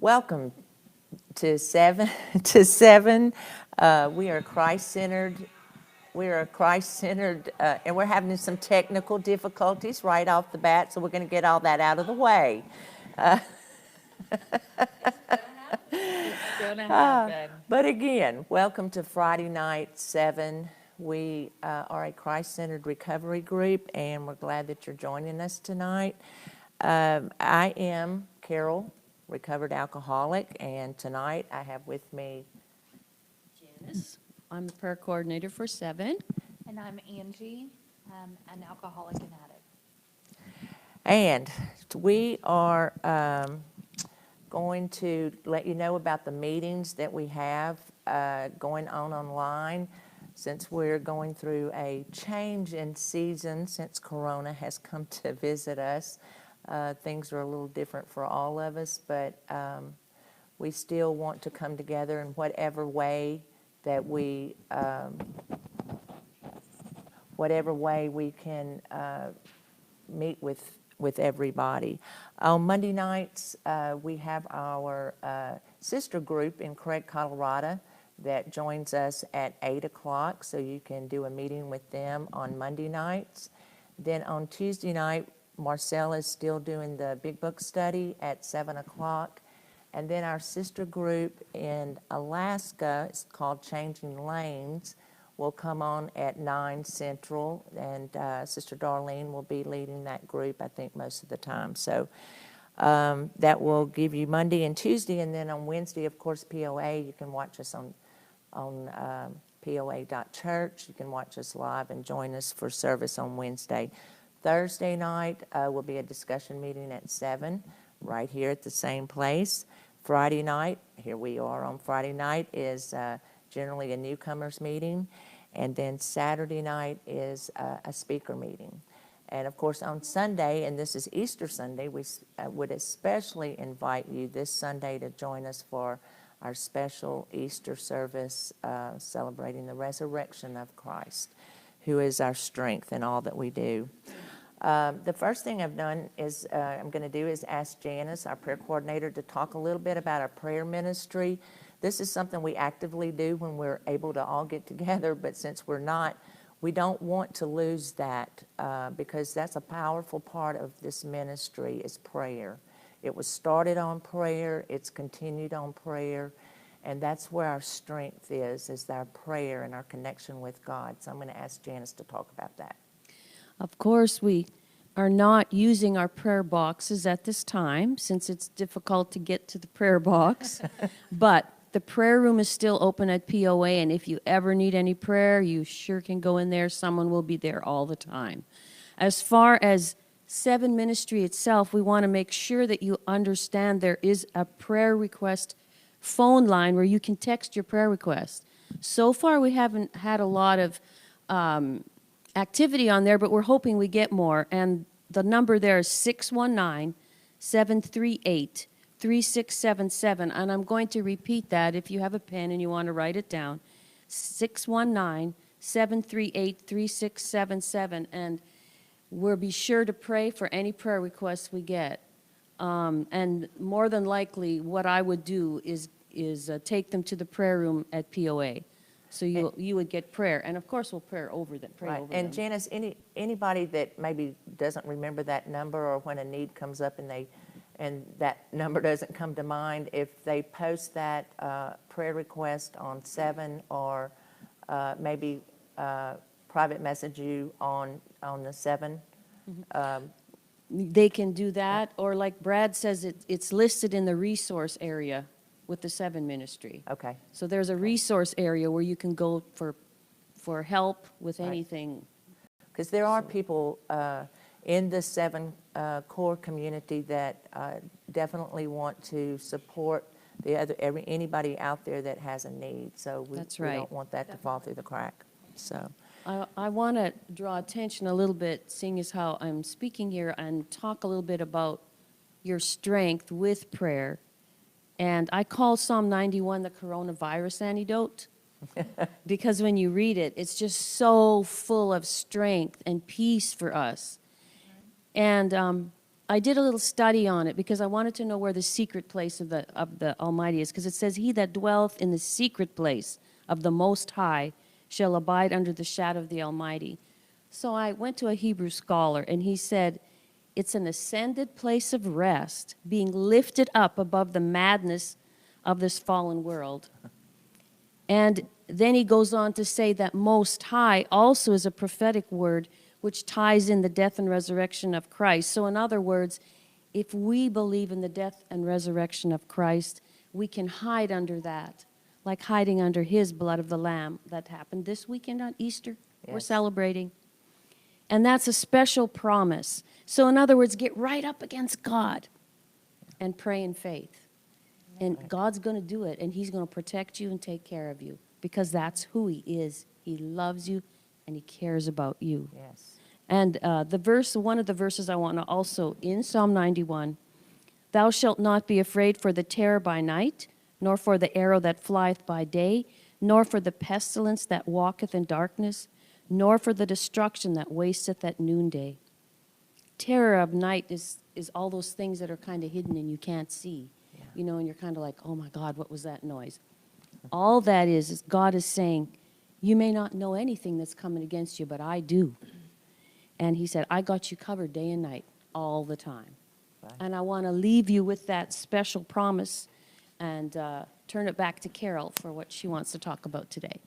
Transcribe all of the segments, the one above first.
Welcome to seven to seven. We are Christ-centered. We are Christ-centered, and we're having some technical difficulties right off the bat, so we're going to get all that out of the way. It's gonna happen. But again, welcome to Friday Night 7. We are a Christ-centered recovery group, and we're glad that you're joining us tonight. I am Carol, recovered alcoholic, and tonight I have with me, Janice, I'm the prayer coordinator for 7. And I'm Angie, an alcoholic and addict. and we are going to let you know about the meetings that we have going on online, since we're going through a change in season since Corona has come to visit us. Things are a little different for all of us, but we still want to come together in whatever way that we can meet with everybody. On Monday nights, we have our sister group in Craig, Colorado, that joins us at 8 o'clock, so you can do a meeting with them on Monday nights. Then on Tuesday night, Marcella is still doing the Big Book study at 7 o'clock. And then our sister group in Alaska, it's called Changing Lanes, will come on at 9 Central, and Sister Darlene will be leading that group, I think, most of the time. So that will give you Monday and Tuesday, and then on Wednesday, of course, POA. You can watch us on POA.church. You can watch us live and join us for service on Wednesday. Thursday night will be a discussion meeting at 7, right here at the same place. Friday night, here we are on Friday night, is generally a newcomers meeting. And then Saturday night is a speaker meeting. And of course on Sunday, and this is Easter Sunday, we would especially invite you this Sunday to join us for our special Easter service celebrating the resurrection of Christ, who is our strength in all that we do. The first thing I'm going to do is ask Janice, our prayer coordinator, to talk a little bit about our prayer ministry. This is something we actively do when we're able to all get together, but since we're not, we don't want to lose that because that's a powerful part of this ministry is prayer. It was started on prayer, it's continued on prayer, and that's where our strength is our prayer and our connection with God. So I'm going to ask Janice to talk about that. Of course, we are not using our prayer boxes at this time since it's difficult to get to the prayer box. But the prayer room is still open at POA, and if you ever need any prayer, you sure can go in there. Someone will be there all the time. As far as 7 Ministry itself, we want to make sure that you understand there is a prayer request phone line where you can text your prayer request. So far, we haven't had a lot of activity on there, but we're hoping we get more. And the number there is 619-738-3677. And I'm going to repeat that if you have a pen and you want to write it down. 619-738-3677. And we'll be sure to pray for any prayer requests we get. And more than likely, what I would do is take them to the prayer room at POA. So you would get prayer, and of course we'll pray over them. And Janice, anybody that maybe doesn't remember that number, or when a need comes up and that number doesn't come to mind, if they post that prayer request on 7, or maybe private message you on the 7. They can do that, or like Brad says, it's listed in the resource area with the 7 Ministry. Okay. So there's a resource area where you can go for help with anything. Because there are people in the 7 core community that definitely want to support anybody out there that has a need. So we don't want that to fall through the crack. So I want to draw attention a little bit, seeing as how I'm speaking here, and talk a little bit about your strength with prayer. And I call Psalm 91 the coronavirus antidote because when you read it, it's just so full of strength and peace for us. And I did a little study on it because I wanted to know where the secret place of the Almighty is, because it says, "He that dwelleth in the secret place of the Most High shall abide under the shadow of the Almighty." So I went to a Hebrew scholar, and he said it's an ascended place of rest, being lifted up above the madness of this fallen world. And then he goes on to say that Most High also is a prophetic word which ties in the death and resurrection of Christ. So, in other words, if we believe in the death and resurrection of Christ, we can hide under that, like hiding under his blood of the Lamb that happened this weekend on Easter. We're Yes. celebrating. And that's a special promise. So, in other words, get right up against God and pray in faith. And God's going to do it, and he's going to protect you and take care of you because that's who he is. He loves you, and he cares about you. Yes. And one of the verses I want to also, in Psalm 91, "Thou shalt not be afraid for the terror by night, nor for the arrow that flieth by day, nor for the pestilence that walketh in darkness, nor for the destruction that wasteth at noonday." Terror of night is all those things that are kind of hidden and you can't see. You know, and you're kind of like, oh my God, what was that noise? All that is God is saying, you may not know anything that's coming against you, but I do. And he said, I got you covered day and night, all the time. Right. And I want to leave you with that special promise and turn it back to Carol for what she wants to talk about today.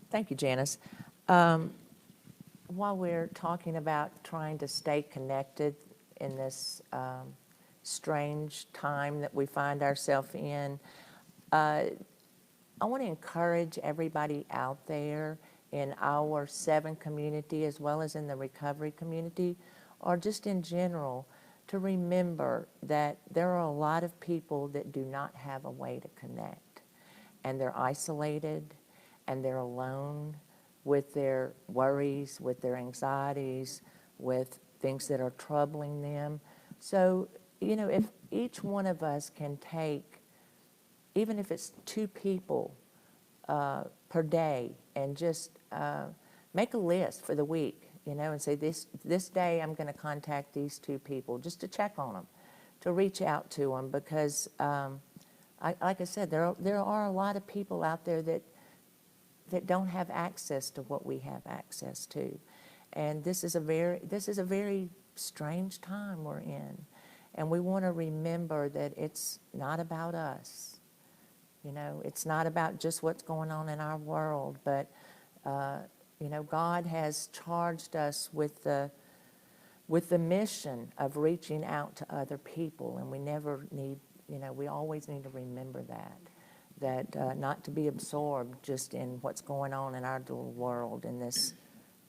Thank you, Janice. While we're talking about trying to stay connected in this strange time that we find ourselves in, I want to encourage everybody out there in our 7 community as well as in the recovery community, or just in general, to remember that there are a lot of people that do not have a way to connect, and they're isolated and they're alone with their worries, with their anxieties, with things that are troubling them. So, you know, if each one of us can take, even if it's 2 people per day, and just make a list for the week, you know, and say this day I'm going to contact these 2 people just to check on them, to reach out to them, because like I said, there are a lot of people out there that don't have access to what we have access to, and this is a very strange time we're in, and we want to remember that it's not about us. You know, it's not about just what's going on in our world, but you know, God has charged us with the mission of reaching out to other people, and we never need, you know, we always need to remember that not to be absorbed just in what's going on in our little world in this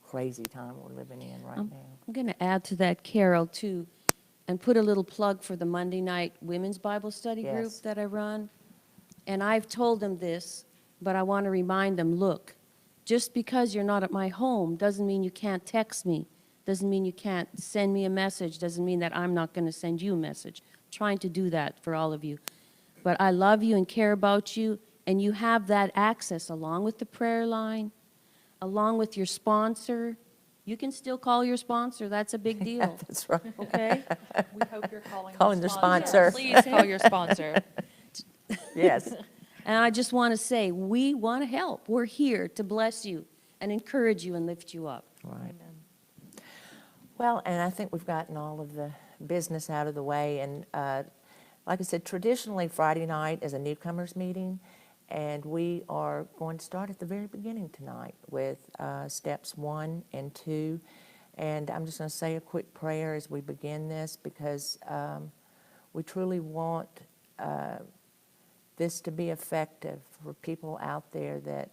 crazy time we're living in right now. I'm going to add to that, Carol, too, and put a little plug for the Monday night women's Bible study group Yes. that I run. And I've told them this, but I want to remind them, look, just because you're not at my home doesn't mean you can't text me, doesn't mean you can't send me a message, doesn't mean that I'm not going to send you a message. I'm trying to do that for all of you. But I love you and care about you, and you have that access along with the prayer line, along with your sponsor. You can still call your sponsor. That's a big deal. That's right. Okay? We hope you're calling Calling the sponsor. Please call your sponsor. Yes. And I just want to say, we want to help. We're here to bless you and encourage you and lift you up. Right. Well, and I think we've gotten all of the business out of the way. And like I said, traditionally Friday night is a newcomers meeting, and we are going to start at the very beginning tonight with steps 1 and 2. And I'm just going to say a quick prayer as we begin this, because we truly want this to be effective for people out there that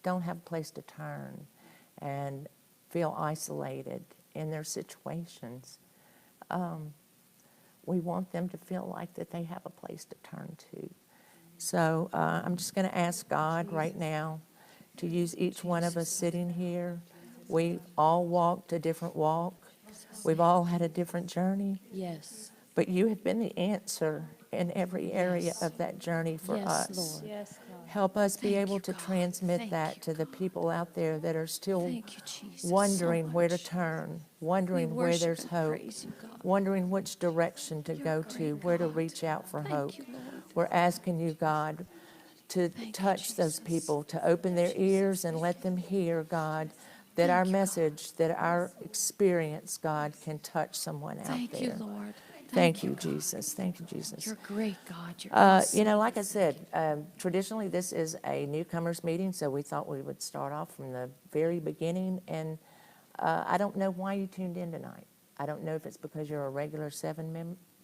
don't have a place to turn and feel isolated in their situations. We want them to feel like that they have a place to turn to. So I'm just going to ask God right now to use each one of us sitting here. We all walked a different walk. We've all had a different journey. Yes. But you have been the answer in every area of that journey for Yes, us. Lord. Yes, God. Help us be Thank able you, to God. transmit Thank that you, to the God. people out there that are still Thank you, Jesus, so wondering where to much. turn, We wondering where worship there's and hope, praise you, God. wondering which direction to You're go a to, great where to God. reach out for hope. Thank you, Lord. We're asking you, God, to Thank you, touch those Jesus. people, to open their ears and let them hear, God, that our Thank you, God. message, that our experience, God, can touch someone out Thank you, there. Lord. Thank you, God. Jesus. Thank you, Jesus. You're great, God. You're You awesome. know, like I said, traditionally this is a newcomers meeting, so we thought we would start off from the very beginning. And I don't know why you tuned in tonight. I don't know if it's because you're a regular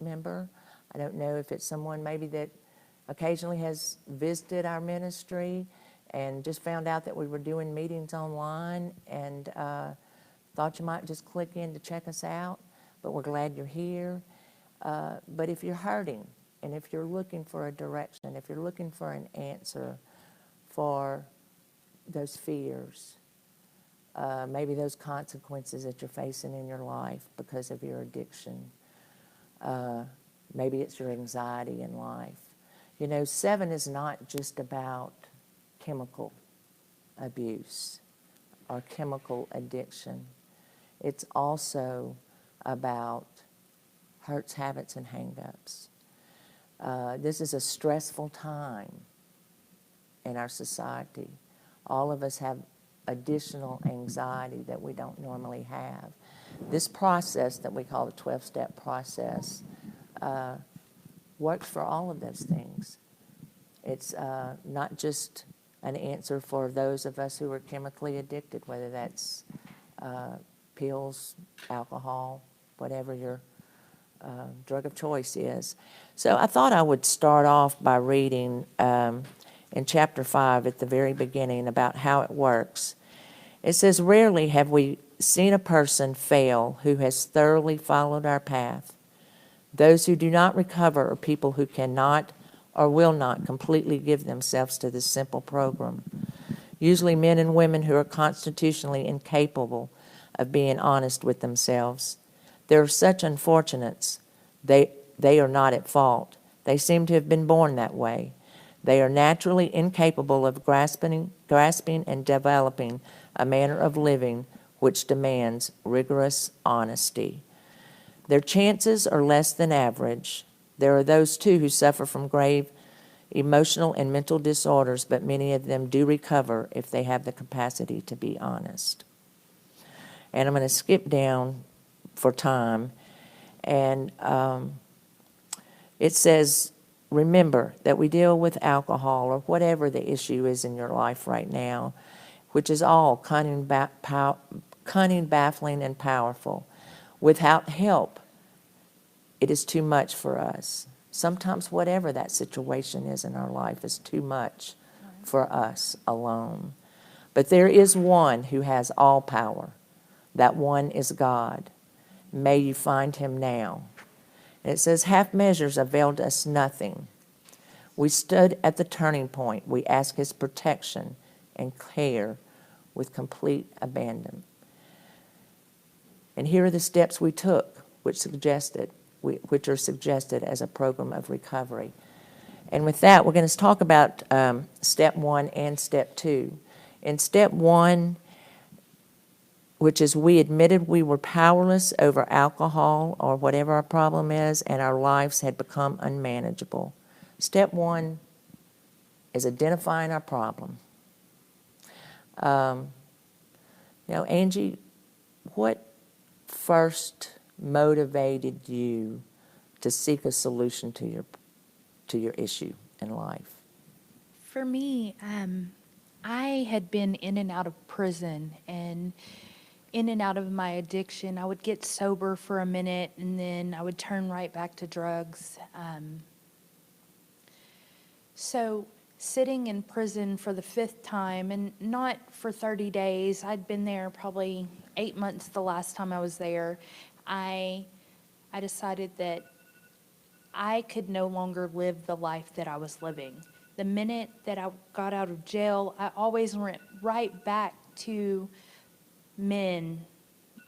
member. I don't know if it's someone maybe that occasionally has visited our ministry and just found out that we were doing meetings online and thought you might just click in to check us out. But we're glad you're here. But if you're hurting and if you're looking for a direction, if you're looking for an answer for those fears, maybe those consequences that you're facing in your life because of your addiction, maybe it's your anxiety in life. You know, 7 is not just about chemical abuse or chemical addiction. It's also about hurts, habits, and hang-ups. This is a stressful time in our society. All of us have additional anxiety that we don't normally have. This process that we call the 12-step process works for all of those things. It's not just an answer for those of us who are chemically addicted, whether that's pills, alcohol, whatever your drug of choice is. So I thought I would start off by reading in chapter 5 at the very beginning about how it works. It says, "Rarely have we seen a person fail who has thoroughly followed our path. Those who do not recover are people who cannot or will not completely give themselves to this simple program. Usually men and women who are constitutionally incapable of being honest with themselves. There are such unfortunates. They are not at fault. They seem to have been born that way. They are naturally incapable of grasping and developing a manner of living which demands rigorous honesty. Their chances are less than average. There are those, too, who suffer from grave emotional and mental disorders, but many of them do recover if they have the capacity to be honest." And I'm going to skip down for time. And it says, remember that we deal with alcohol or whatever the issue is in your life right now, which is all cunning, baffling, and powerful. Without help, it is too much for us. Sometimes whatever that situation is in our life is too much for us alone. But there is one who has all power. That one is God. May you find him now. And it says, half measures availed us nothing. We stood at the turning point. We asked his protection and care with complete abandon. And here are the steps we took, which are suggested as a program of recovery. And with that, we're going to talk about step 1 and step 2. In step 1, which is we admitted we were powerless over alcohol or whatever our problem is, and our lives had become unmanageable. Step 1 is identifying our problem. Angie, what first motivated you to seek a solution to your issue in life? For me, I had been in and out of prison and in and out of my addiction. I would get sober for a minute and then I would turn right back to drugs. So sitting in prison for the 5th time, and not for 30 days, I'd been there probably 8 months the last time I was there, I decided that I could no longer live the life that I was living. The minute that I got out of jail, I always went right back to men,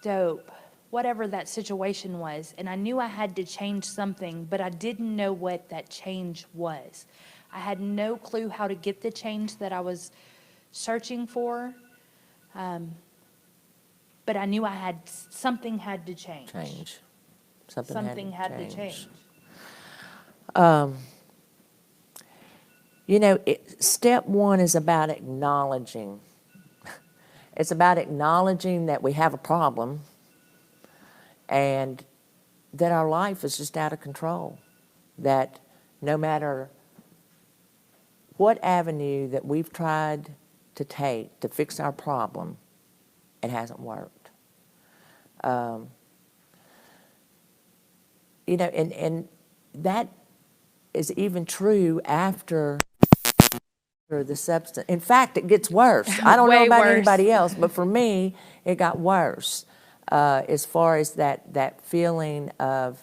dope, whatever that situation was. And I knew I had to change something, but I didn't know what that change was. I had no clue how to get the change that I was searching for. But I knew something had to change. Change. Something had to change. You know, step one is about acknowledging. It's about acknowledging that we have a problem and that our life is just out of control. That no matter what avenue that we've tried to take to fix our problem, it hasn't worked. You know, and that is even true after the substance. In fact, it gets worse. I don't know Way about worse. anybody else, but for me, it got worse as far as that feeling of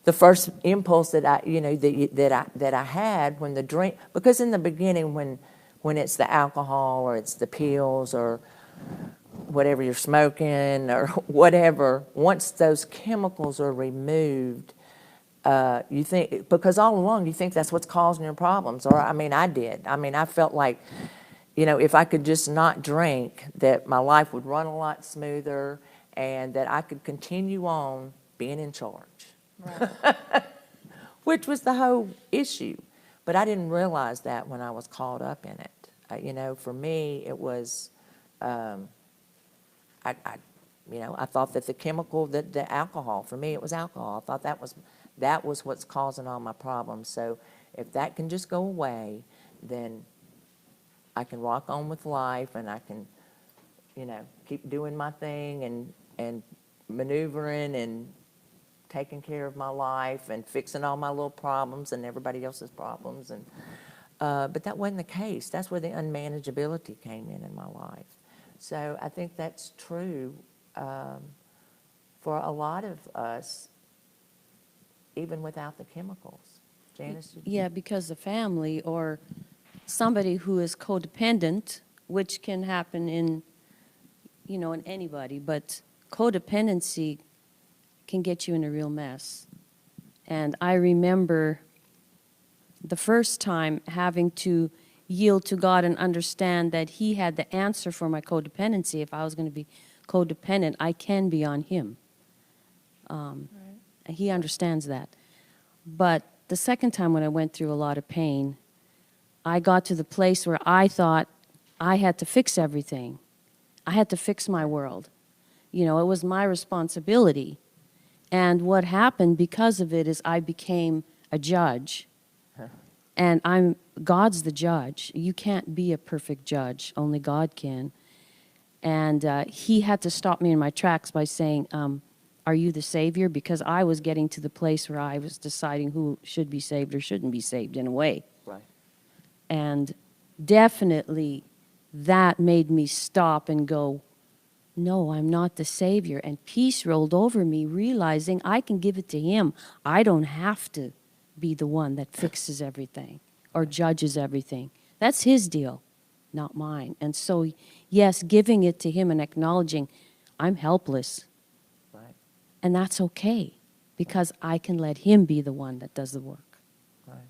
the first impulse that I, you know, that I had when the drink, because in the beginning when it's the alcohol or it's the pills or whatever you're smoking or whatever, once those chemicals are removed, you think, because all along you think that's what's causing your problems, or I mean I did. I mean I felt like, you know, if I could just not drink, that my life would run a lot smoother and that I could continue on being in charge. Right. Which was the whole issue. But I didn't realize that when I was caught up in it. You know, for me, it was, I thought that the chemical, the alcohol, for me, it was alcohol. I thought that was what's causing all my problems. So if that can just go away, then I can rock on with life and I can, you know, keep doing my thing and maneuvering and taking care of my life and fixing all my little problems and everybody else's problems. And but that wasn't the case. That's where the unmanageability came in my life. So I think that's true for a lot of us, even without the chemicals. Janice? Yeah, because the family or somebody who is codependent, which can happen in, you know, in anybody, but codependency can get you in a real mess. And I remember the first time having to yield to God and understand that He had the answer for my codependency. If I was going to be codependent, I can be on Him. And He understands that. But the second time when I went through a lot of pain, I got to the place where I thought I had to fix everything. I had to fix my world. You know, it was my responsibility. And what happened because of it is I became a judge. And God's the judge. You can't be a perfect judge. Only God can. And He had to stop me in my tracks by saying, are you the Savior? Because I was getting to the place where I was deciding who should be saved or shouldn't be saved in a way. Right. And definitely that made me stop and go, no, I'm not the Savior. And peace rolled over me, realizing I can give it to Him. I don't have to be the one that fixes everything or judges everything. That's His deal, not mine. And so, yes, giving it to Him and acknowledging I'm helpless. Right. And that's okay because I can let Him be the one that does the work. Right.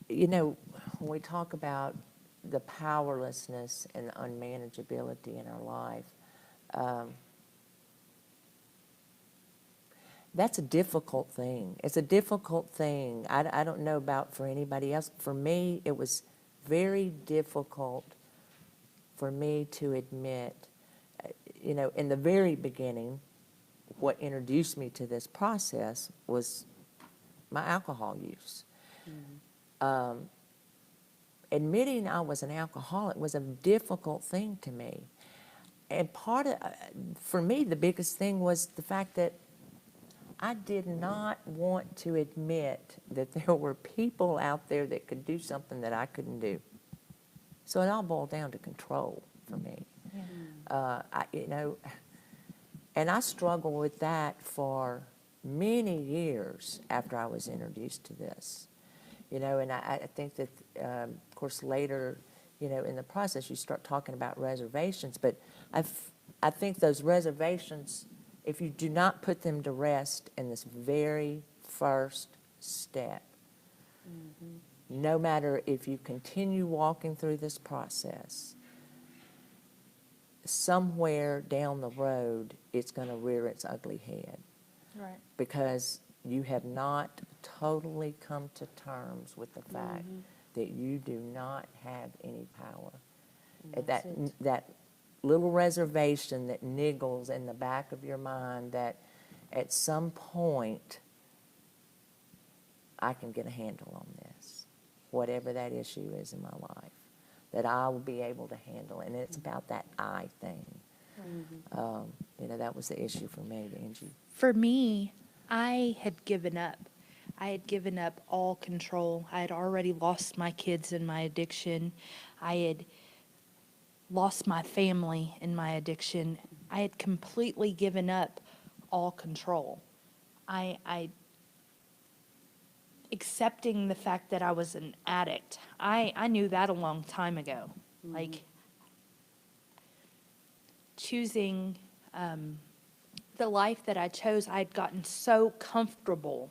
You know, when we talk about the powerlessness and the unmanageability in our life, that's a difficult thing. It's a difficult thing. I don't know about for anybody else. For me, it was very difficult for me to admit, you know, in the very beginning, what introduced me to this process was my alcohol use. Admitting I was an alcoholic was a difficult thing to me. And part of, for me, the biggest thing was the fact that I did not want to admit that there were people out there that could do something that I couldn't do. So it all boiled down to control for me. You know, and I struggled with that for many years after I was introduced to this. You know, and I think that, of course, later in the process, you start talking about reservations. But I think those reservations, if you do not put them to rest in this very first step, no matter if you continue walking through this process, somewhere down the road, it's going to rear its ugly head Right. because you have not totally come to terms with the fact that you do not have any power. That little reservation that niggles in the back of your mind that at some point I can get a handle on this, whatever that issue is in my life, that I will be able to handle. And it's about that I thing. That was the issue for me, Angie. For me, I had given up. I had given up all control. I had already lost my kids in my addiction. I had lost my family in my addiction. I had completely given up all control. I accepting the fact that I was an addict. I knew that a long time ago. Like choosing the life that I chose, I'd gotten so comfortable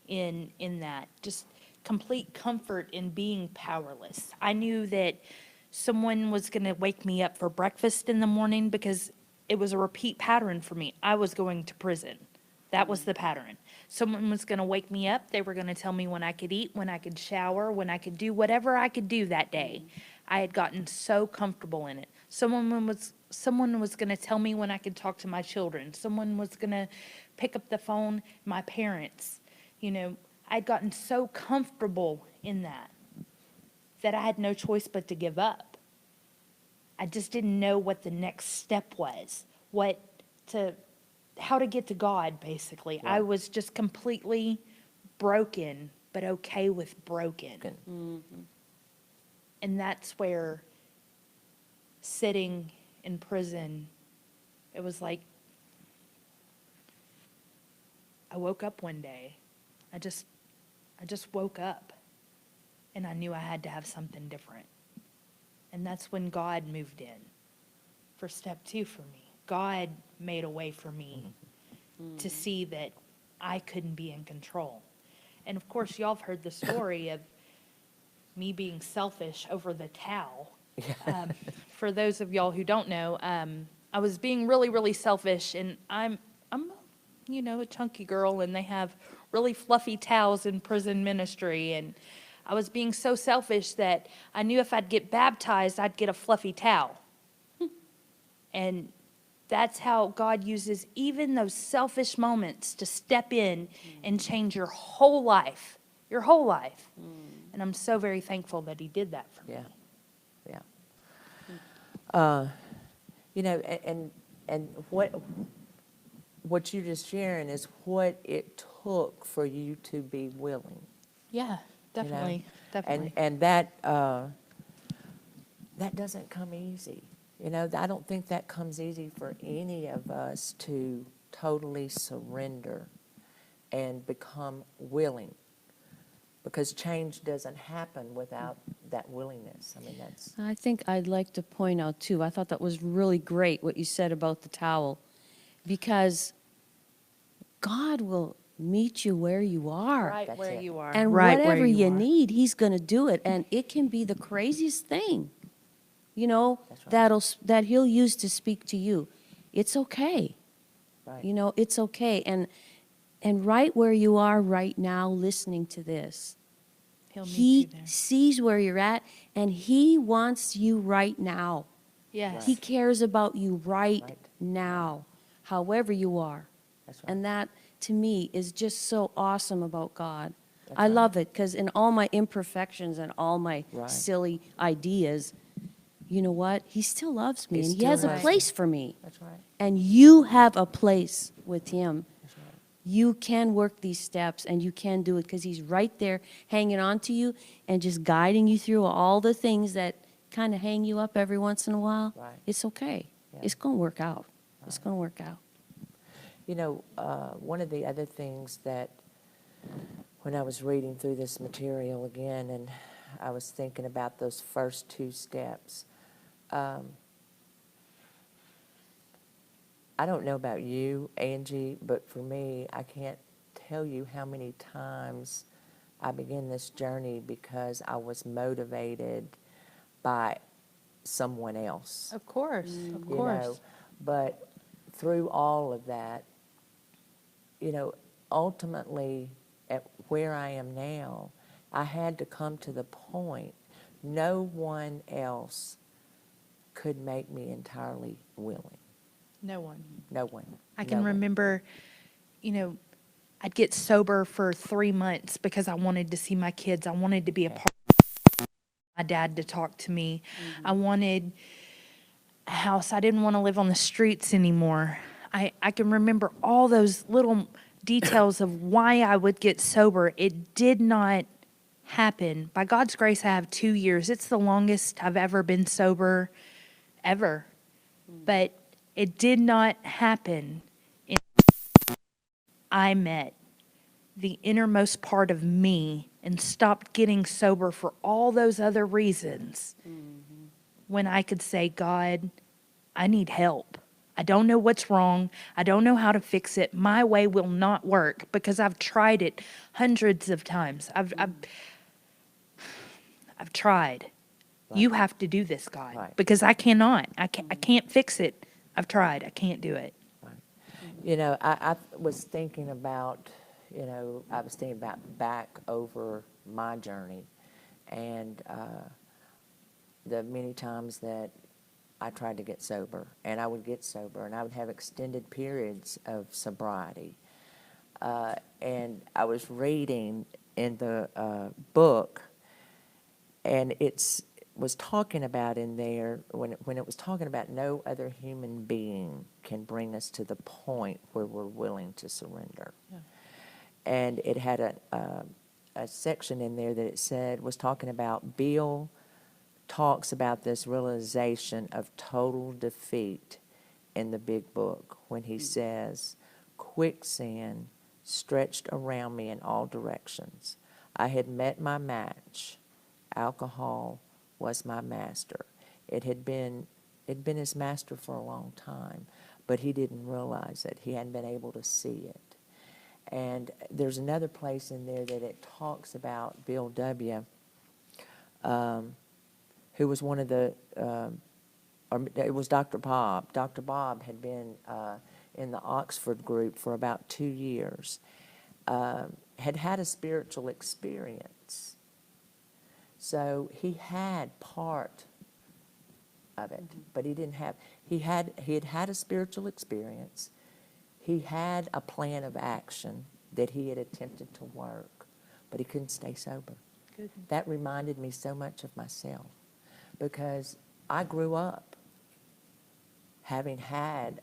in that, just complete comfort in being powerless. I knew that someone was going to wake me up for breakfast in the morning because it was a repeat pattern for me. I was going to prison. That was the pattern. Someone was going to wake me up. They were going to tell me when I could eat, when I could shower, when I could do whatever I could do that day. I had gotten so comfortable in it. Someone was going to tell me when I could talk to my children. Someone was going to pick up the phone, my parents. I'd gotten so comfortable in that I had no choice but to give up. I just didn't know what the next step was, how to get to God, basically. Yeah. I was just completely broken, but okay with broken. And that's where sitting in prison, it was like I woke up one day. I just woke up and I knew I had to have something different. And that's when God moved in for step 2 for me. God made a way for me to see that I couldn't be in control. And of course, y'all have heard the story of me being selfish over the towel. For those of y'all who don't know, I was being really, really selfish, and I'm a chunky girl, and they have really fluffy towels in prison ministry, and I was being so selfish that I knew if I'd get baptized, I'd get a fluffy towel. And that's how God uses even those selfish moments to step in and change your whole life. Your whole life. And I'm so very thankful that he did that for me. And what you're just sharing is what it took for you to be willing. Yeah, definitely. Definitely. And that doesn't come easy. I don't think that comes easy for any of us to totally surrender and become willing, because change doesn't happen without that willingness. I mean, that's... I think I'd like to point out, too, I thought that was really great what you said about the towel, because God will meet you where you are. Right That's where it. you are. And Right where whatever you you are. need, he's going to do it. And it can be the craziest thing, That's right. that he'll use to speak to you. It's okay. Right. It's okay. And right where you are right now listening to this, He'll meet he you there. sees where you're at, and he wants you right now. Yes. He cares about you right Right. now, however you are. That's right. And that, to me, is just so awesome about God. That's I right. love it, because in all my imperfections and all my Right. silly ideas, you know what? He still loves me, He and he still has a loves place for me. That's right. And you have a place with him. That's right. You can work these steps, and you can do it, because he's right there hanging on to you and just guiding you through all the things that kind of hang you up every once in a while. Right. It's okay. Yeah. It's going to work out. It's going to work out. One of the other things that when I was reading through this material again, and I was thinking about those first two steps. I don't know about you, Angie, but for me, I can't tell you how many times I began this journey because I was motivated by someone else. Of course, of You course. know, but through all of that, you know, ultimately at where I am now, I had to come to the point no one else could make me entirely willing. No one. No one. I No can one. remember, I'd get sober for 3 months because I wanted to see my kids. I wanted to be a Okay. part of my dad to talk to me. I wanted a house. I didn't want to live on the streets anymore. I can remember all those little details of why I would get sober. It did not happen. By God's grace, I have 2 years. It's the longest I've ever been sober, ever. But it did not happen. I met the innermost part of me and stopped getting sober for all those other reasons when I could say, God, I need help. I don't know what's wrong. I don't know how to fix it. My way will not work because I've tried it hundreds of times. I've tried. You have to do this, God, Right. because I cannot. I can't fix it. I've tried. I can't do it. You know, I was thinking about, I was thinking about back over my journey and the many times that I tried to get sober, and I would get sober, and I would have extended periods of sobriety. And I was reading in the book, and was talking about in there, when it was talking about no other human being can bring us to the point where we're willing to surrender. Yeah. And it had a section in there that it said, was talking about Bill talks about this realization of total defeat in the big book when he says, quicksand stretched around me in all directions. I had met my match. Alcohol was my master. It'd been his master for a long time, but he didn't realize it. He hadn't been able to see it. And there's another place in there that it talks about Bill W., who was one of the, or it was Dr. Bob. Dr. Bob had been in the Oxford group for about 2 years, had had a spiritual experience. So he had part of it, but he didn't have, he had a spiritual experience. He had a plan of action that he had attempted to work, but he couldn't stay sober. Good. That reminded me so much of myself because I grew up having had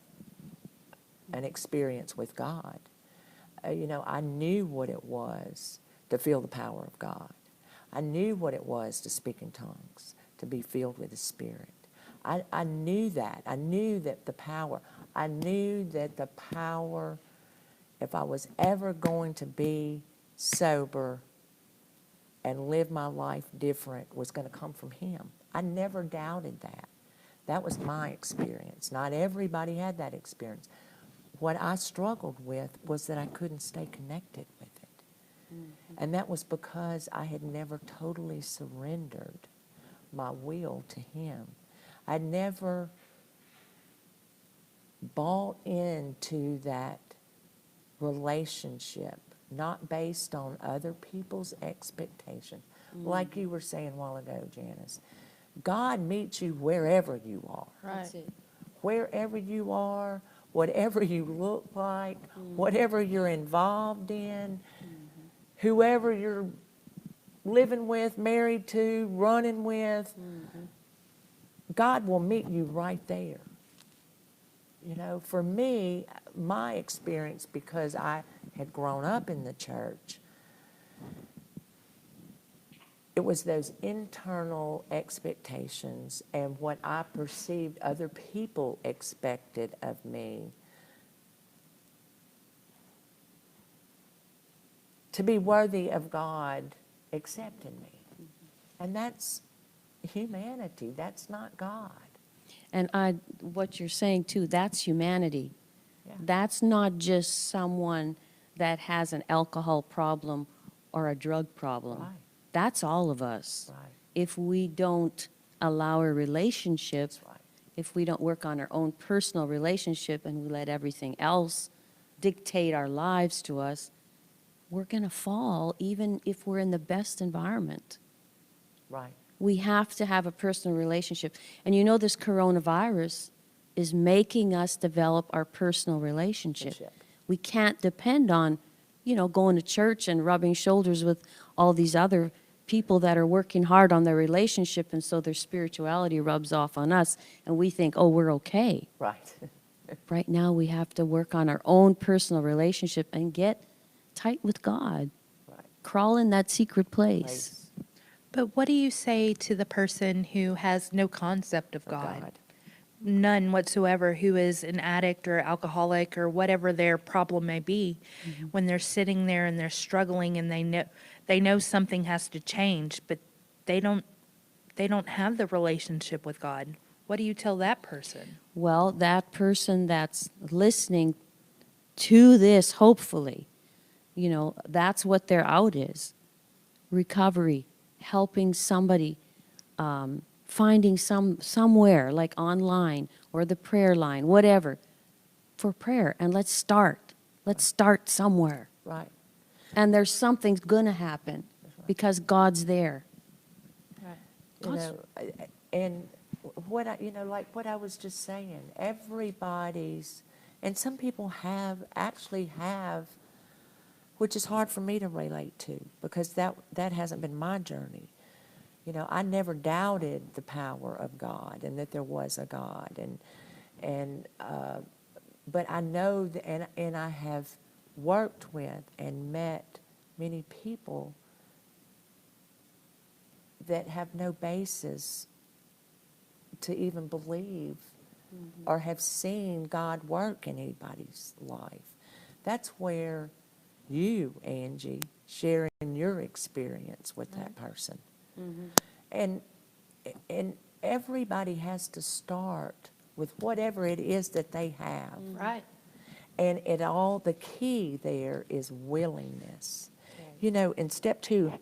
an experience with God. I knew what it was to feel the power of God. I knew what it was to speak in tongues, to be filled with the Spirit. I knew that. I knew that the power, if I was ever going to be sober and live my life different, was going to come from Him. I never doubted that. That was my experience. Not everybody had that experience. What I struggled with was that I couldn't stay connected with it. And that was because I had never totally surrendered my will to Him. I'd never bought into that relationship, not based on other people's expectations. Like you were saying a while ago, Janice, God meets you wherever you are. Right. That's it. Wherever you are, whatever you look like, whatever you're involved in, whoever you're living with, married to, running with, God will meet you right there. For me, my experience, because I had grown up in the church, it was those internal expectations and what I perceived other people expected of me to be worthy of God accepting me. And that's humanity. That's not God. And what you're saying too, that's humanity. Yeah. That's not just someone that has an alcohol problem or a drug problem. Right. That's all of us. Right. If we don't allow a relationship, That's right. if we don't work on our own personal relationship and we let everything else dictate our lives to us, we're going to fall even if we're in the best environment. Right. We have to have a personal relationship. And you know, this coronavirus is making us develop our personal relationship. Relationship. We can't depend on, going to church and rubbing shoulders with all these other people that are working hard on their relationship, and so their spirituality rubs off on us, and we think, oh, we're okay. Right. Right now, we have to work on our own personal relationship and get tight with God. Right. Crawl in that secret place. Place But what do you say to the person who has no concept of of God? None whatsoever, who is an addict or alcoholic or whatever their problem may be, when they're sitting there and they're struggling and they know something has to change, but they don't have the relationship with God. What do you tell that person? Well, that person that's listening to this, hopefully, that's what their out is. Recovery, helping somebody, finding somewhere like online or the prayer line, whatever, for prayer. And let's start. Let's start somewhere. Right. And there's something's going to happen because God's there. You know, and what like what I was just saying, everybody's, and some people actually have, which is hard for me to relate to because that hasn't been my journey. I never doubted the power of God and that there was a God, but I know that, and I have worked with and met many people that have no basis to even believe or have seen God work in anybody's life. That's where you, Angie, sharing your experience with that person. And everybody has to start with whatever it is that they have. Right. And the key there is willingness. In step 2,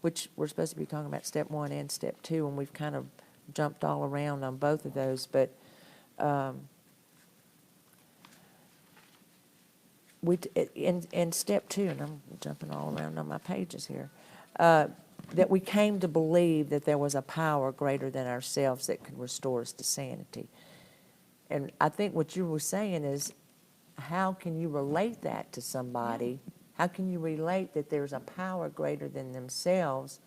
which we're supposed to be talking about step 1 and step 2, and we've kind of jumped all around on both of those, but in step 2, and I'm jumping all around on my pages here, that we came to believe that there was a power greater than ourselves that could restore us to sanity. And I think what you were saying is, how can you relate that to somebody? How can you relate that there's a power greater than themselves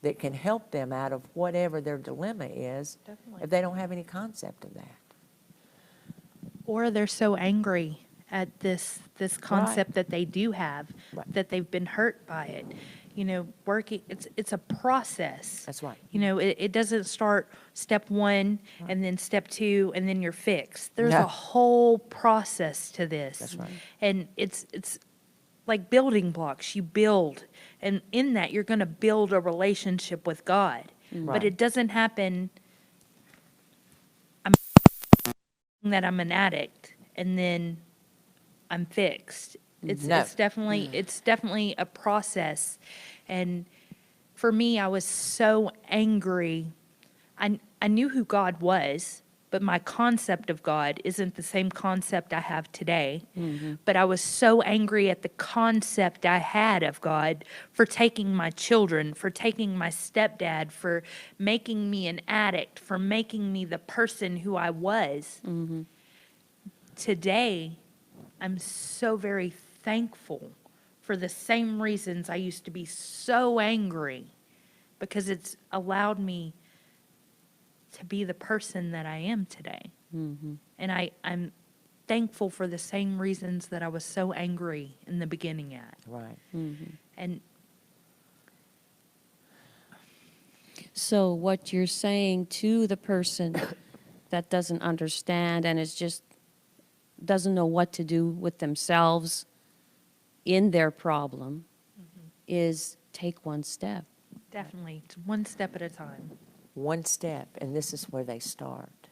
that can help them out of whatever their dilemma is, Definitely. if they don't have any concept of that? Or they're so angry at this concept that they do have, Right. that they've been hurt by it. Working, it's a process. That's right. It doesn't start step 1 and then step 2 and then you're fixed. There's No. a whole process to this. That's right. And it's like building blocks. You build, and in that you're going to build a relationship with God. Right. But it doesn't happen that I'm an addict and then I'm fixed. No. It's definitely a process. And for me, I was so angry. I knew who God was, but my concept of God isn't the same concept I have today. But I was so angry at the concept I had of God for taking my children, for taking my stepdad, for making me an addict, for making me the person who I was. Today, I'm so very thankful for the same reasons I used to be so angry, because it's allowed me to be the person that I am today. And I'm thankful for the same reasons that I was so angry in the beginning at. Right. And So what you're saying to the person that doesn't understand and is just doesn't know what to do with themselves in their problem is take one step. Definitely. It's one step at a time. One step, and this is where they start.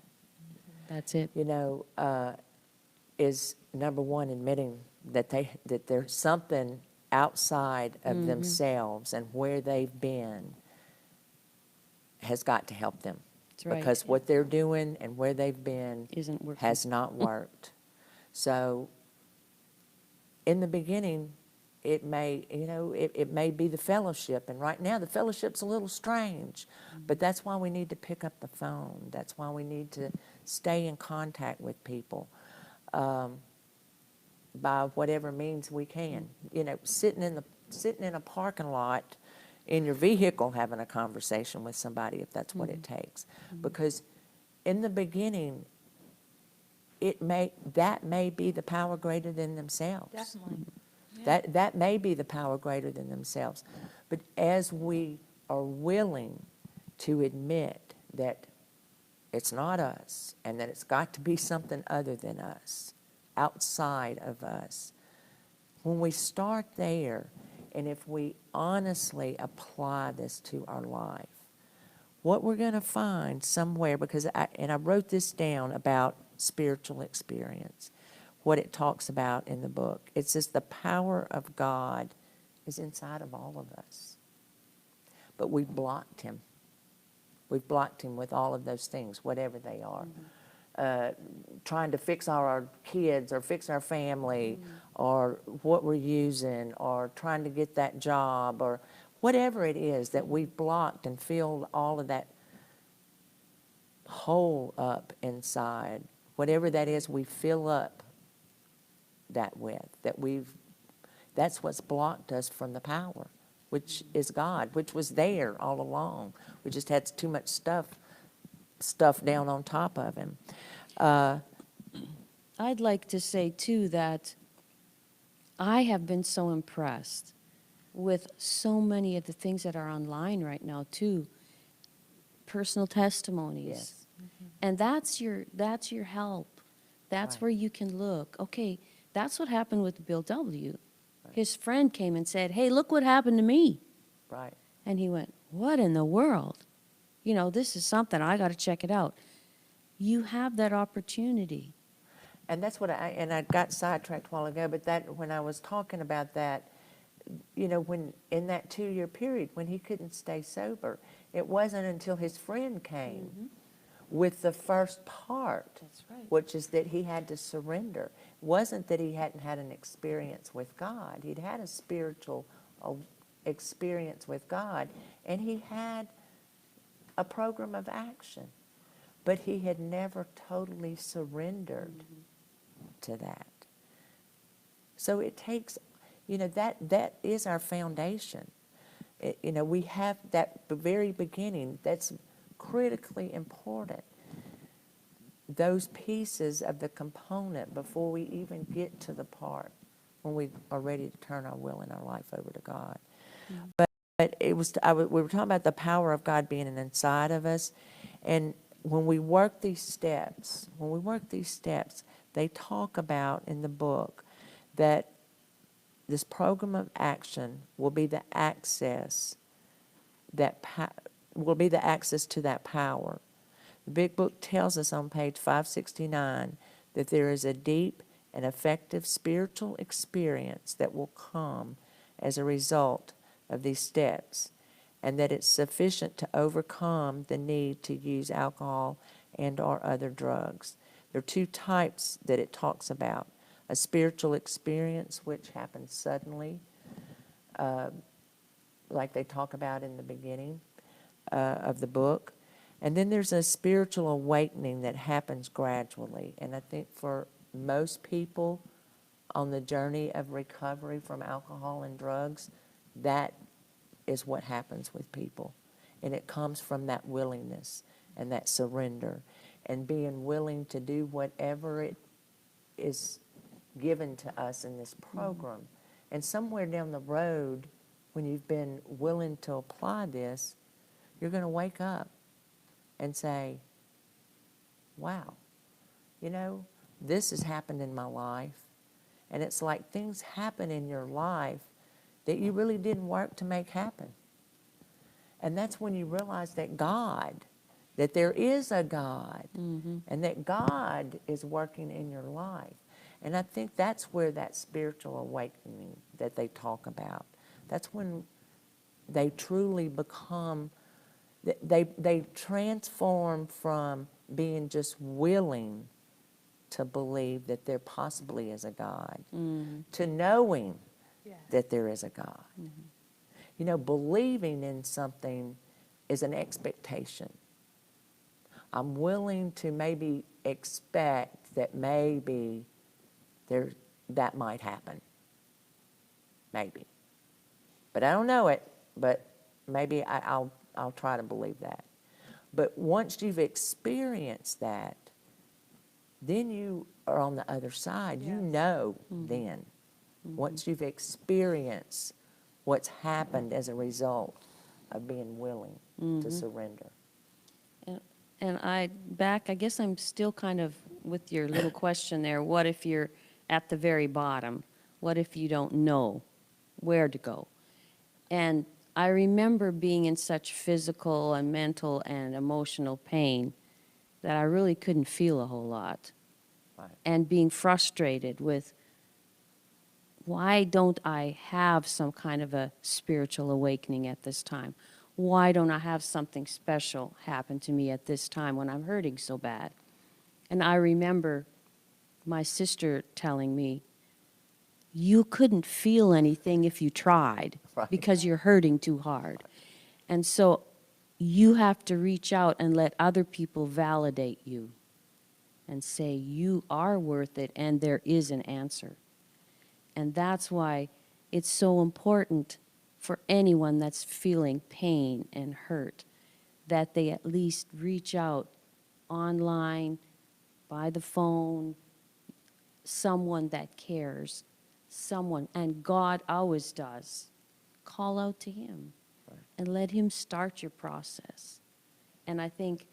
That's it. You know, is number one, admitting that there's something outside of themselves and where they've been has got to help them. That's right. Because what they're doing and where they've been Isn't working. has not worked. So in the beginning, it may, it may be the fellowship. And right now, the fellowship's a little strange. But that's why we need to pick up the phone. That's why we need to stay in contact with people by whatever means we can. You know, sitting in a parking lot in your vehicle having a conversation with somebody, if that's what it takes. Because in the beginning, that may be the power greater than themselves. Definitely. That may be the power greater than themselves. But as we are willing to admit that it's not us and that it's got to be something other than us, outside of us, when we start there, and if we honestly apply this to our life, what we're going to find somewhere, because I wrote this down about spiritual experience, what it talks about in the book. It says the power of God is inside of all of us. But we've blocked him. We've blocked him with all of those things, whatever they are. Trying to fix our kids or fix our family or what we're using or trying to get that job or whatever it is that we've blocked and filled all of that hole up inside. Whatever that is, we fill up that with, that's what's blocked us from the power, which is God, which was there all along. We just had too much stuff down on top of him. I'd like to say, too, that I have been so impressed with so many of the things that are online right now, too. Personal testimonies. Yes. And that's your help. That's Right. where you can look. Okay, that's what happened with Bill W. His friend came and said, "Hey, look what happened to me." Right. And he went, "What in the world? You know, this is something, I got to check it out." You have that opportunity. And that's what I got sidetracked a while ago, but that when I was talking about that, you know, when in that 2-year period when he couldn't stay sober, it wasn't until his friend came with the first part, That's right. which is that he had to surrender. It wasn't that he hadn't had an experience with God. He'd had a spiritual experience with God, and he had a program of action, but he had never totally surrendered to that. So it takes, you know, that is our foundation. You know, we have that the very beginning. That's critically important. Those pieces of the component before we even get to the part when we are ready to turn our will and our life over to God. But it was we were talking about the power of God being inside of us, and when we work these steps, they talk about in the book that this program of action will be the access to that power. The big book tells us on page 569 that there is a deep and effective spiritual experience that will come as a result of these steps, and that it's sufficient to overcome the need to use alcohol and or other drugs. There are 2 types that it talks about. A spiritual experience, which happens suddenly, like they talk about in the beginning of the book. And then there's a spiritual awakening that happens gradually. And I think for most people on the journey of recovery from alcohol and drugs, that is what happens with people. And it comes from that willingness and that surrender and being willing to do whatever it is given to us in this program. And somewhere down the road, when you've been willing to apply this, you're going to wake up and say, wow, you know, this has happened in my life. And it's like things happen in your life that you really didn't work to make happen. And that's when you realize that that there is a God, and that God is working in your life. And I think that's where that spiritual awakening that they talk about, that's when they truly become, they transform from being just willing to believe that there possibly is a God to knowing that there is a God. You know, believing in something is an expectation. I'm willing to maybe expect that maybe that might happen. Maybe. But I don't know it, but maybe I'll try to believe that. But once you've experienced that, then you are on the other side. You know then. Once you've experienced what's happened as a result of being willing to surrender. And I guess I'm still kind of with your little question there. What if you're at the very bottom? What if you don't know where to go? And I remember being in such physical and mental and emotional pain that I really couldn't feel a whole lot. Right. And being frustrated with, why don't I have some kind of a spiritual awakening at this time? Why don't I have something special happen to me at this time when I'm hurting so bad? And I remember my sister telling me, you couldn't feel anything if you tried Right. because you're hurting too hard. And so you have to reach out and let other people validate you and say you are worth it and there is an answer. And that's why it's so important for anyone that's feeling pain and hurt that they at least reach out online, by the phone, someone that cares, someone, and God always does. Call out to Him and let Him start your process. And I think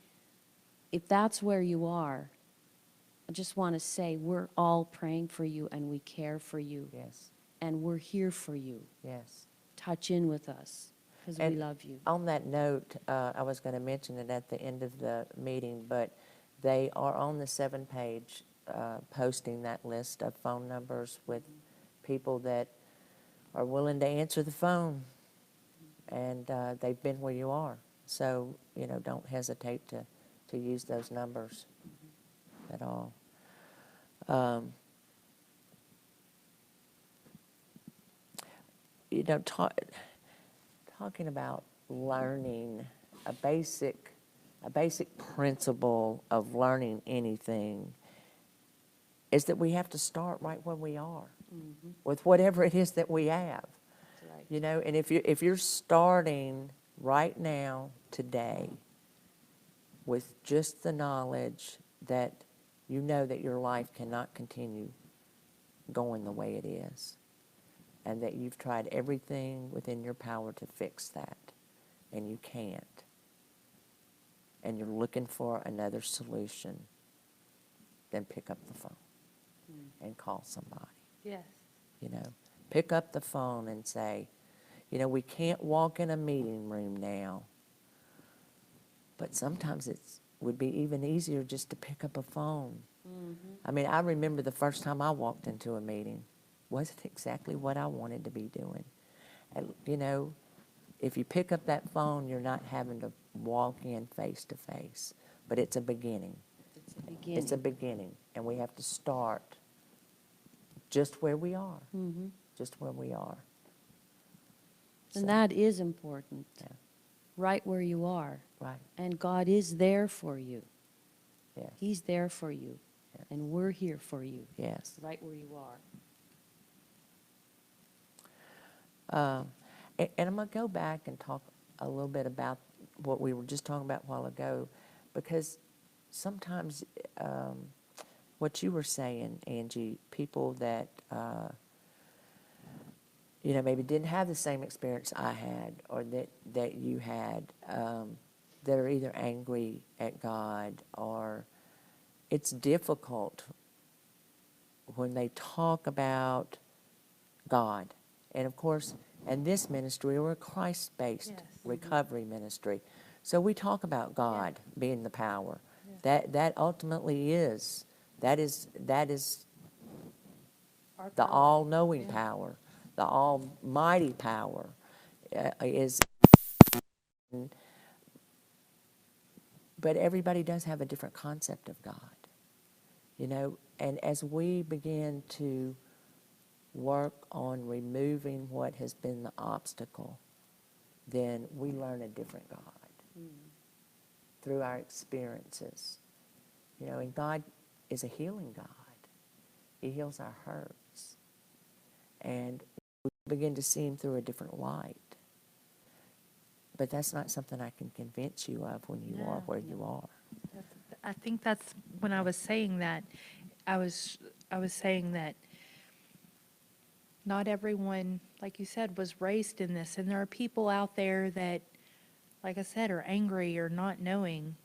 if that's where you are, I just want to say we're all praying for you and we care for you. Yes. And we're here for you. Yes. Touch in with us because we And love you. on that note, I was going to mention it at the end of the meeting, but they are on the 7-page posting that list of phone numbers with people that are willing to answer the phone, and they've been where you are. So, you know, don't hesitate to use those numbers at all. You know, talking about learning a basic principle of learning anything is that we have to start right where we are with whatever it is that we have. Right. You know, and if you're starting right now today with just the knowledge that you know that your life cannot continue going the way it is, and that you've tried everything within your power to fix that, and you can't, and you're looking for another solution, then pick up the phone and call somebody. Yes. You know, pick up the phone and say, you know, we can't walk in a meeting room now, but sometimes it would be even easier just to pick up a phone. I mean, I remember the first time I walked into a meeting, wasn't exactly what I wanted to be doing. And, you know, if you pick up that phone, you're not having to walk in face to face, but it's a beginning. It's a beginning. It's a beginning, and we have to start just where we are, just where we are. So, And that is important. Yeah. Right where you are. right, And God is there for you. yes, He's there for you. Yes. And we're here for you. yes. Right where you are. And I'm going to go back and talk a little bit about what we were just talking about a while ago, because sometimes what you were saying, Angie, people that, you know, maybe didn't have the same experience I had or that you had, that are either angry at God, or it's difficult when they talk about God. And of course, And this ministry, we're a Christ-based Yes. recovery ministry. So we talk about God being the power. Yeah. That ultimately is, that is Our the power. all-knowing Yeah. power, the almighty power is. But everybody does have a different concept of God, you know. And as we begin to work on removing what has been the obstacle, then we learn a different God through our experiences, you know. And God is a healing God. He heals our hurts, and we begin to see Him through a different light. But that's not something I can convince you of when you are No. where you are. I think that's when I was saying that, I was saying that not everyone, like you said, was raised in this. And there are people out there that, like I said, are angry or not knowing.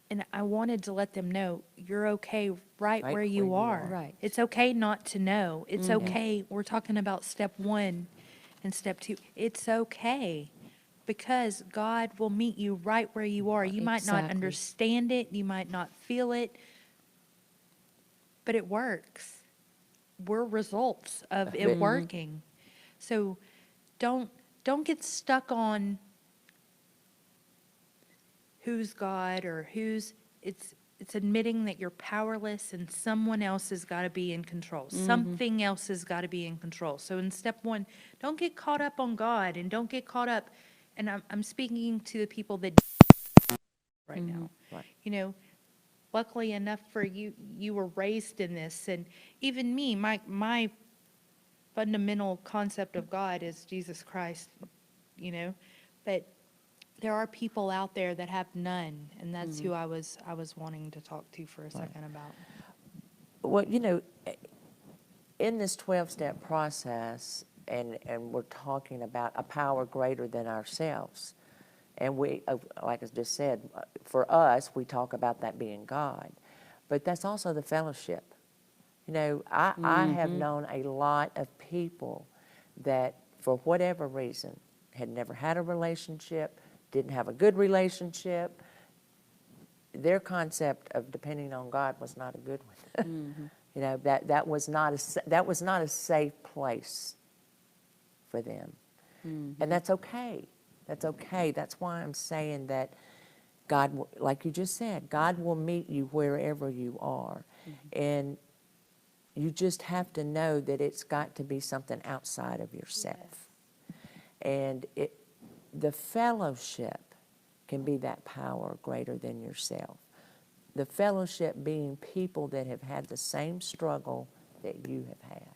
And I wanted to let them know, you're okay right where you are. Right. It's okay not to know. It's okay. We're talking about step 1 and step 2. It's okay, because God will meet you right where you are. You might not Exactly. understand it, you might not feel it, but it works. We're results of it working. So don't get stuck on who's God or who's, it's admitting that you're powerless and someone else has got to be in control. Something else has got to be in control. So in step 1, don't get caught up on God, and don't get caught up, and I'm speaking to the people that right now. Right. You know, luckily enough for you, you were raised in this, and even me, my fundamental concept of God is Jesus Christ, you know, but there are people out there that have none, and that's who I was wanting to talk to for a second about. Well, you know, in this 12-step process, and we're talking about a power greater than ourselves. And we, like I just said, for us, we talk about that being God. But that's also the fellowship. You know, I have known a lot of people that, for whatever reason, had never had a relationship, didn't have a good relationship. Their concept of depending on God was not a good one. You know, that was not a safe place for them. And that's okay. That's okay. That's why I'm saying that God, like you just said, God will meet you wherever you are. And you just have to know that it's got to be something outside of yourself. And the fellowship can be that power greater than yourself. The fellowship being people that have had the same struggle that you have had.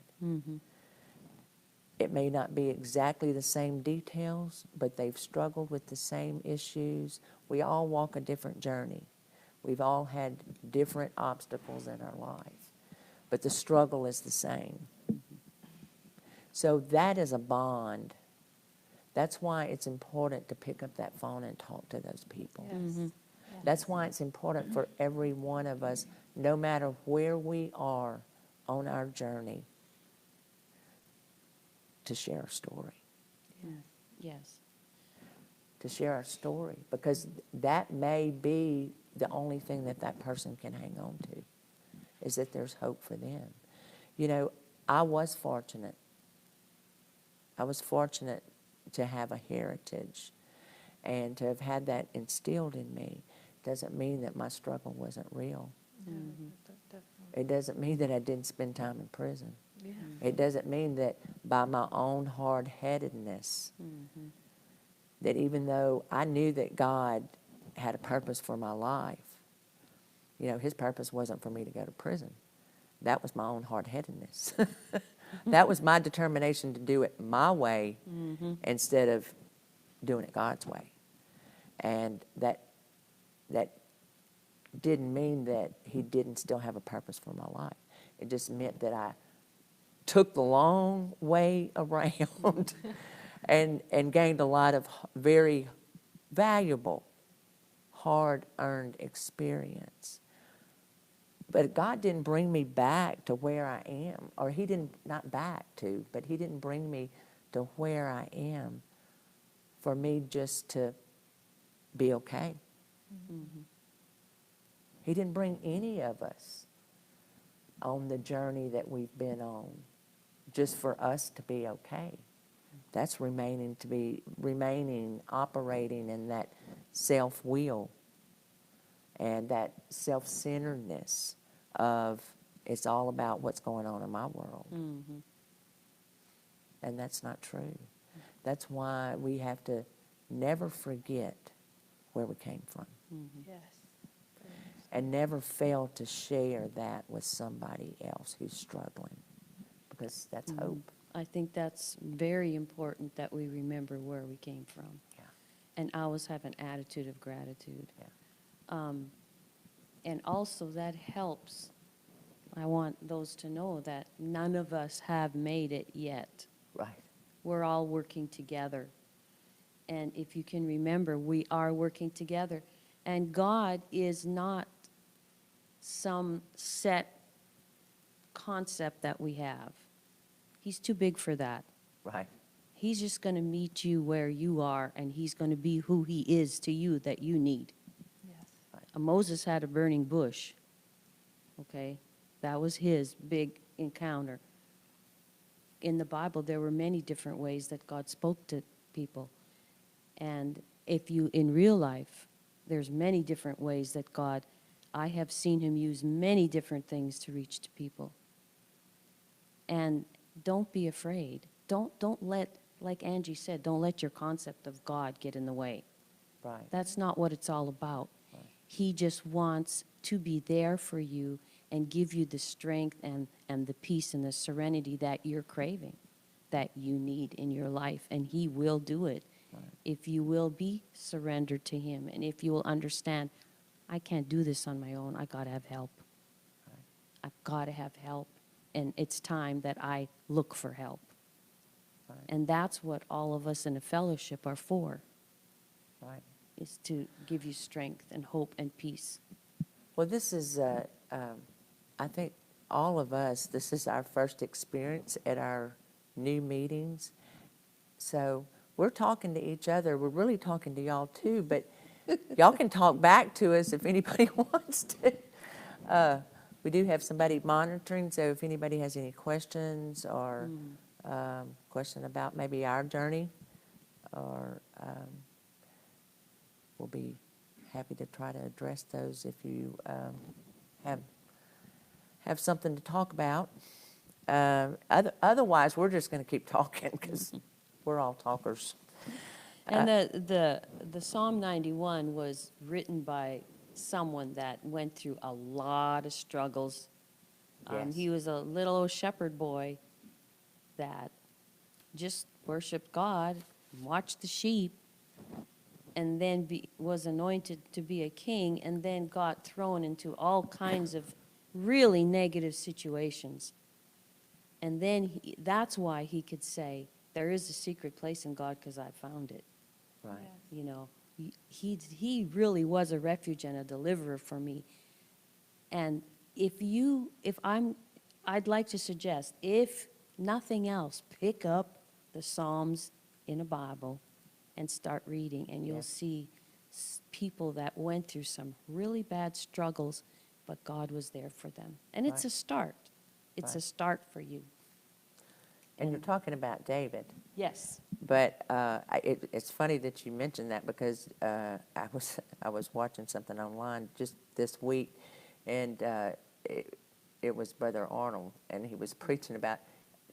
It may not be exactly the same details, but they've struggled with the same issues. We all walk a different journey. We've all had different obstacles in our life, but the struggle is the same. So that is a bond. That's why it's important to pick up that phone and talk to those people. Yes. That's why it's important for every one of us, no matter where we are on our journey, to share our story. Yes. To share our story, because that may be the only thing that that person can hang on to, is that there's hope for them. You know, I was fortunate. I was fortunate to have a heritage and to have had that instilled in me. Doesn't mean that my struggle wasn't real. It doesn't mean that I didn't spend time in prison. Yeah. It doesn't mean that by my own hard-headedness, that even though I knew that God had a purpose for my life, you know, His purpose wasn't for me to go to prison. That was my own hard-headedness. That was my determination to do it my way instead of doing it God's way. And that didn't mean that He didn't still have a purpose for my life. It just meant that I took the long way around and gained a lot of very valuable, hard-earned experience. But God didn't bring me back to where I am, or He didn't, not back to, but He didn't bring me to where I am for me just to be okay. He didn't bring any of us on the journey that we've been on just for us to be okay. That's remaining, operating in that self-will and that self-centeredness of it's all about what's going on in my world. And that's not true. That's why we have to never forget where we came from Yes. and never fail to share that with somebody else who's struggling, because that's hope. I think that's very important that we remember where we came from. Yeah. And always have an attitude of gratitude. Yeah. And also that helps. I want those to know that none of us have made it yet. Right. We're all working together. And if you can remember, we are working together. And God is not some set concept that we have. He's too big for that. Right. He's just going to meet you where you are, and he's going to be who he is to you that you need. Yes. Moses had a burning bush, okay? That was his big encounter. In the Bible, there were many different ways that God spoke to people. And if you, in real life, there's many different ways that God, I have seen him use many different things to reach to people. And don't be afraid. Don't let, like Angie said, don't let your concept of God get in the way. Right. That's not what it's all about. Right. He just wants to be there for you and give you the strength and the peace and the serenity that you're craving, that you need in your life. And he will do it if you will be surrendered to him and if you will understand, I can't do this on my own. I got to have help. I've got to have help. And it's time that I look for help. Right. And that's what all of us in a fellowship are for, Right. is to give you strength and hope and peace. Well, this is, I think all of us, this is our first experience at our new meetings. So we're talking to each other. We're really talking to y'all too, but y'all can talk back to us if anybody wants to. We do have somebody monitoring, so if anybody has any questions or question about maybe our journey, or we'll be happy to try to address those if you have something to talk about. Otherwise, we're just going to keep talking because we're all talkers. And the Psalm 91 was written by someone that went through a lot of struggles. Yes. He was a little old shepherd boy that just worshiped God, watched the sheep, and then was anointed to be a king, and then got thrown into all kinds of really negative situations. And then that's why he could say, there is a secret place in God because I found it. Right. You know, he really was a refuge and a deliverer for me. And I'd like to suggest, if nothing else, pick up the Psalms in a Bible and start reading, and you'll Yes. see people that went through some really bad struggles, but God was there for them. And it's Right. a start. It's a Right. start for you. And you're talking about David. Yes. But it's funny that you mentioned that because I was watching something online just this week, and it was Brother Arnold, and he was preaching about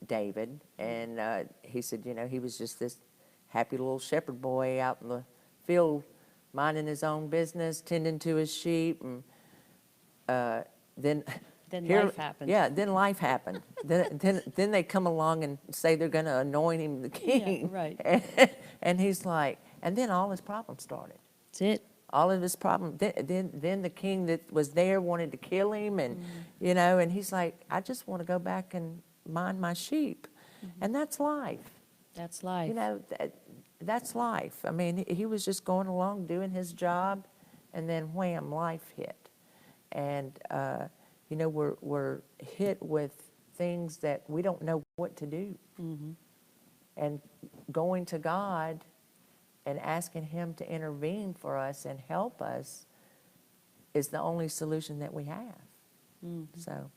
David, and he said, you know, he was just this happy little shepherd boy out in the field, minding his own business, tending to his sheep, and then. Then life happened. Yeah, then life happened. then they come along and say they're going to anoint him the king. Yeah, right. And he's like, and then all his problems started. That's it. All of his problems. Then the king that was there wanted to kill him, and you know, and he's like, I just want to go back and mind my sheep, and that's life. That's life. You know, that's life. I mean, he was just going along doing his job, and then wham, life hit, and. You know, we're hit with things that we don't know what to do. And going to God and asking Him to intervene for us and help us is the only solution that we have. So,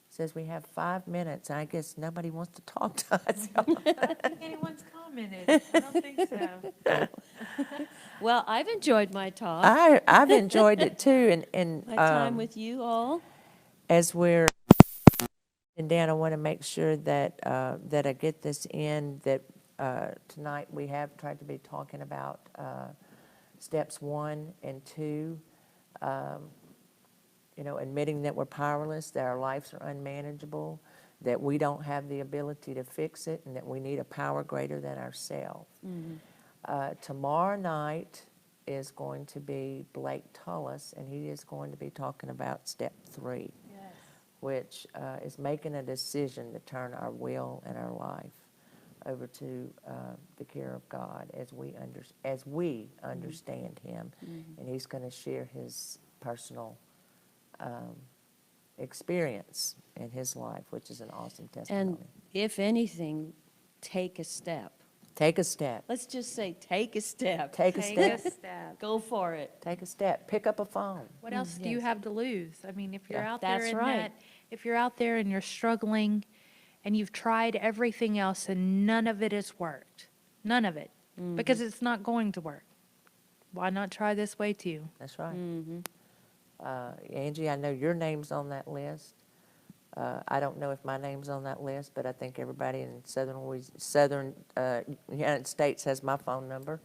says we have 5 minutes. I guess nobody wants to talk to us. I don't think anyone's commented. I don't think so. Well, I've enjoyed my talk, I've enjoyed it too, and my time with you all. as we're and Dan, I want to make sure that that I get this in. That tonight we have tried to be talking about steps 1 and 2. Admitting that we're powerless, that our lives are unmanageable, that we don't have the ability to fix it, and that we need a power greater than ourselves. Tomorrow night is going to be Blake Tullis, and he is going to be talking about step 3, which is making a decision to turn our will and our life over to the care of God as we understand Him, and he's going to share his personal experience in his life, which is an awesome testimony. And if anything, take a step. Take a step. Let's just say, take a step. Take a Take step. a step. Go for it. Take a step. Pick up a phone. What else do you Yes. have to lose? I mean, if you're Yeah. out there That's in right. that, if you're out there and you're struggling and you've tried everything else and none of it has worked, none of it, because it's not going to work. Why not try this way too? That's right. Angie, I know your name's on that list. I don't know if my name's on that list, but I think everybody in southern United States has my phone number.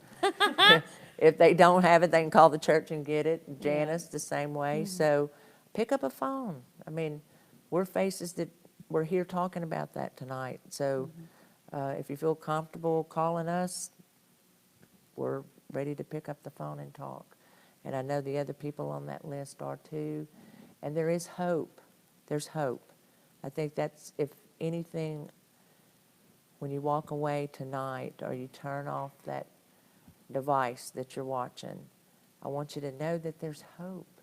If they don't have it, they can call the church and get it. Janice, the same way. So pick up a phone. I mean, we're here talking about that tonight. So if you feel comfortable calling us, we're ready to pick up the phone and talk. And I know the other people on that list are too. And there is hope. There's hope. I think that's, if anything, when you walk away tonight or you turn off that device that you're watching, I want you to know that there's hope.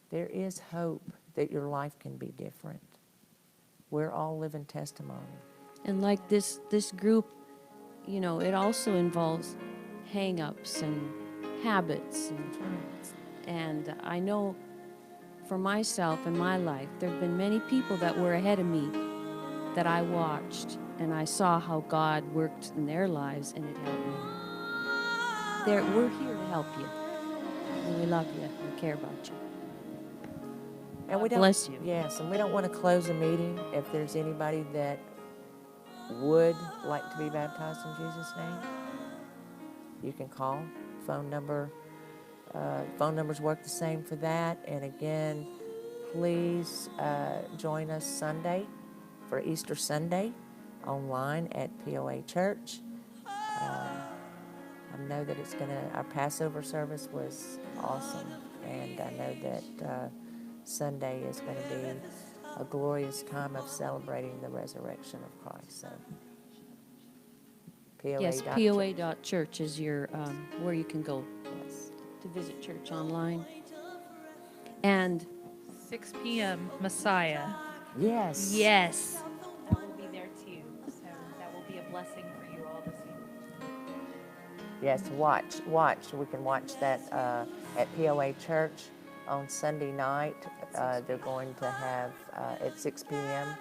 There is hope that your life can be different. We're all living testimony. And like this group, it also involves hang-ups and habits. And I know for myself in my life, there have been many people that were ahead of me that I watched, and I saw how God worked in their lives, and it helped me. We're here to help you. And we love you. We care about you. And we God don't, bless you. Yes, and we don't want to close the meeting. If there's anybody that would like to be baptized in Jesus' name, you can call. Phone numbers work the same for that. And again, please join us Sunday for Easter Sunday online at POA Church. I know that our Passover service was awesome, and I know that Sunday is going to be a glorious time of celebrating the resurrection of Christ. So, POA. Yes, POA.church is your where you can go Yes. to visit church online. And 6 p.m. Messiah. Yes. Yes. I will be there too. So that will be a blessing for you all this evening. Yes, watch. We can watch that at POA Church on Sunday night. They're going to have, at 6 p.m.,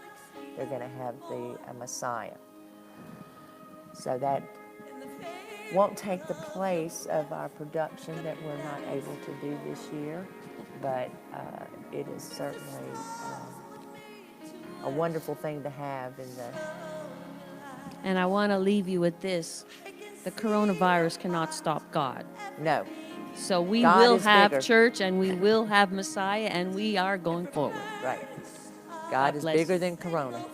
they're going to have the Messiah. So that won't take the place of our production that we're not able to do this year, but it is certainly a wonderful thing to have I want to leave you with this. The coronavirus cannot stop God. No. So we God will is have bigger. church, and we will have Messiah, and we are going forward. Right. God is bless bigger you. than Corona.